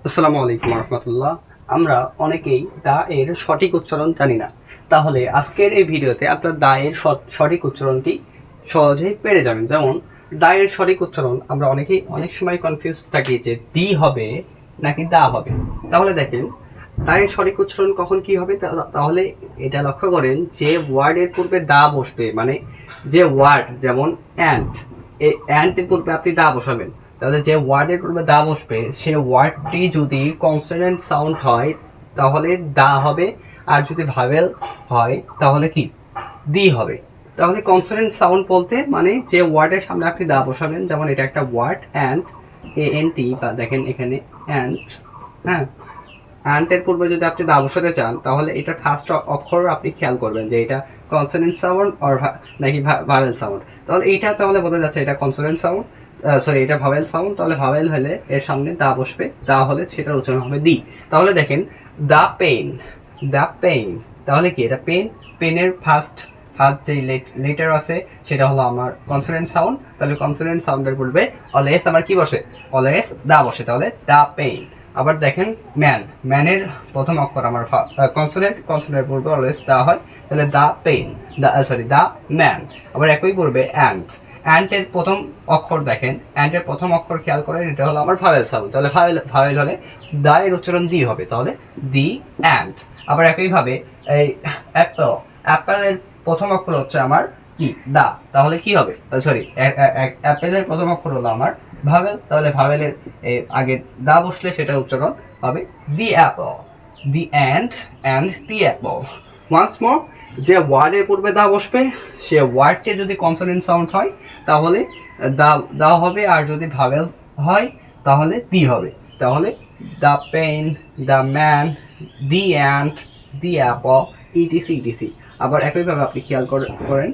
আসসালামু আলাইকুম রহমতুল্লাহ। আমরা অনেকেই দা এর সঠিক উচ্চারণ জানি না। তাহলে আজকের এই ভিডিওতে আপনার দা এর সঠিক উচ্চারণটি সহজেই পেরে যাবেন। যেমন দা এর সঠিক উচ্চারণ আমরা অনেকেই অনেক সময় কনফিউজ থাকি যে দি হবে নাকি দা হবে। তাহলে দেখেন দা এর সঠিক উচ্চারণ কখন কি হবে, তাহলে এটা লক্ষ্য করেন যে ওয়ার্ডের পূর্বে দা বসবে, মানে যে ওয়ার্ড যেমন অ্যান্ট, এই অ্যান্টের পূর্বে আপনি দা বসাবেন। তাহলে যে ওয়ার্ডের পূর্বে দা বসবে সে ওয়ার্ডটি যদি কনসোনেন্ট সাউন্ড হয় তাহলে দা হবে, আর যদি ভাওয়েল হয় তাহলে কি দি হবে। তাহলে কনসোনেন্ট সাউন্ড বলতে মানে যে ওয়ার্ডের সামনে আপনি দা বসাবেন, যেমন এটা একটা ওয়ার্ড অ্যান্ড, ANT, বা দেখেন এখানে অ্যান্ড, হ্যাঁ, অ্যান্টের পূর্বে যদি আপনি দা বসাতে চান তাহলে এটা ফার্স্ট অক্ষর আপনি খেয়াল করবেন যে এটা কনসোনেন্ট সাউন্ড অর নাকি ভাওয়েল সাউন্ড। তাহলে এইটা তাহলে বোঝা যাচ্ছে এটা কনসোনেন্ট সাউন্ড, সরি এটা ভাওয়েল সাউন্ড। তাহলে ভাওয়েল হলে এর সামনে দা বসবে, দা হলে সেটার উচ্চারণ হবে দি। তাহলে দেখেন দ্য পেন, দ্য পেন, তাহলে কি এটা পেন, পেনের ফার্স্ট ফার্স্ট যে লেটার আছে সেটা হলো আমার কনসোনেন্ট সাউন্ড। তাহলে কনসোনেন্ট সাউন্ডের পূর্বে অলওয়েজ আমার কি বসে, অলওয়েজ দা বসে, তাহলে দ্য পেন। আবার দেখেন ম্যান, ম্যানের প্রথম অক্ষর আমার কনসোনেন্ট, কনসোনেন্টের পূর্বে অলওয়েজ দা হয়, তাহলে the pen, sorry the man. আবার একই পূর্বে অ্যান্ট, অ্যান্টের প্রথম অক্ষর দেখেন, অ্যান্টের প্রথম অক্ষর খেয়াল করেন এটা হলো আমার ভাওয়েল সাউন্ড, তাহলে ভাওয়েল হলে দা এর উচ্চারণ দি হবে, তাহলে দি অ্যান্ট। আবার একইভাবে এই অ্যাপেল, অ্যাপেলের প্রথম অক্ষর হচ্ছে আমার কি দা, তাহলে কি হবে, সরি অ্যাপেলের প্রথম অক্ষর হলো আমার ভাওয়েল, তাহলে ভাওয়েলের আগে দা বসলে সেটার উচ্চারণ হবে the apple, the and the apple. Once more, যে ওয়ার্ডের পূর্বে দা বসবে সে ওয়ার্ডটি যদি কনসোনেন্ট সাউন্ড হয় তাহলে দা দা হবে, আর যদি ভাওয়েল হয় তাহলে দি হবে। তাহলে the pen, the man, the ant, the apple, etc etc. আবার একইভাবে আপনি খেয়াল করেন